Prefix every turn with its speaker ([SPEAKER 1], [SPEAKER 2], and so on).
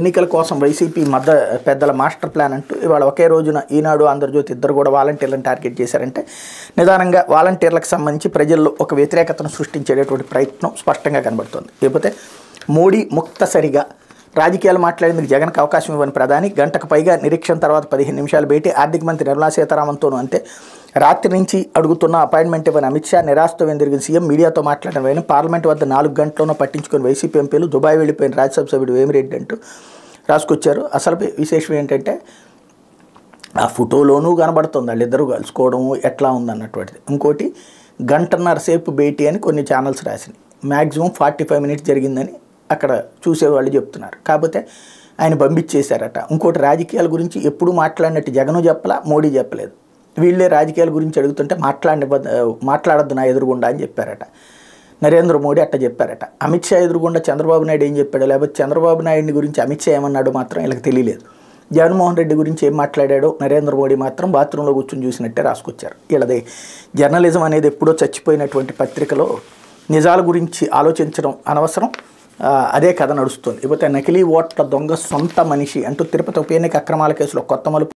[SPEAKER 1] ఎన్నికల కోసం వైసీపీ పెద్దల మాస్టర్ ప్లాన్ అంటూ ఇవాళ ఒకే రోజున ఈనాడు ఆంధ్రజ్యోతి ఇద్దరు కూడా వాలంటీర్లను టార్గెట్ చేశారంటే నిదానంగా వాలంటీర్లకు సంబంధించి ప్రజల్లో ఒక వ్యతిరేకతను సృష్టించేటటువంటి ప్రయత్నం స్పష్టంగా కనబడుతోంది. లేకపోతే మోడీ ముక్తసరిగా రాజకీయాలు మాట్లాడేందుకు జగన్కి అవకాశం ఇవ్వని ప్రధాని గంటకు పైగా నిరీక్షణ తర్వాత 15 నిమిషాలు భేటీ ఆర్థిక మంత్రి నిర్మలా సీతారామన్తోనూ అంతే. రాత్రి నుంచి అడుగుతున్న అపాయింట్మెంట్ ఇవ్వని అమిత్ షా నిరాశతో వెందిరిగిన సీఎం మీడియాతో మాట్లాడిన వైన పార్లమెంట్ వద్ద 4 గంటల్లోనూ పట్టించుకొని వైసీపీ ఎంపీలు దుబాయ్ వెళ్ళిపోయిన రాజ్యసభ సభ్యుడు వేమిరెడ్డి అంటూ రాసుకొచ్చారు. అసలు విశేషం ఏంటంటే ఆ ఫోటోలోనూ కనబడుతుంది వాళ్ళిద్దరూ కలుసుకోవడం ఎట్లా ఉందన్నటువంటిది. ఇంకోటి 1.5 సేపు భేటీ అని కొన్ని ఛానల్స్ రాసినాయి. మ్యాక్సిమం 45 మినిట్స్ జరిగిందని అక్కడ చూసేవాళ్ళు చెప్తున్నారు. కాకపోతే ఆయన పంపించేశారట. ఇంకోటి రాజకీయాల గురించి ఎప్పుడు మాట్లాడినట్టు జగను చెప్పలా, మోడీ చెప్పలేదు. వీళ్ళే రాజకీయాల గురించి అడుగుతుంటే మాట్లాడొద్దు నా ఎదురుగుండా అని చెప్పారట. నరేంద్ర మోడీ అట్ట చెప్పారట. అమిత్ షా ఎదురుగుండా చంద్రబాబు నాయుడు ఏం చెప్పాడు, లేకపోతే చంద్రబాబు నాయుడిని గురించి అమిత్ షా ఏమన్నాడో మాత్రం వీళ్ళకి తెలియలేదు. జగన్మోహన్ రెడ్డి గురించి ఏం మాట్లాడాడో నరేంద్ర మోడీ మాత్రం బాత్రూంలో కూర్చొని చూసినట్టే రాసుకొచ్చారు. వీళ్ళది జర్నలిజం అనేది ఎప్పుడో చచ్చిపోయినటువంటి పత్రికలో నిజాల గురించి ఆలోచించడం అనవసరం. అదే కథ నడుస్తుంది. ఇకపోతే నకిలీ ఓట్ల దొంగ సొంత మనిషి అంటూ తిరుపతి ఉప ఎన్నిక అక్రమాల కేసులో కొత్త మలుపు.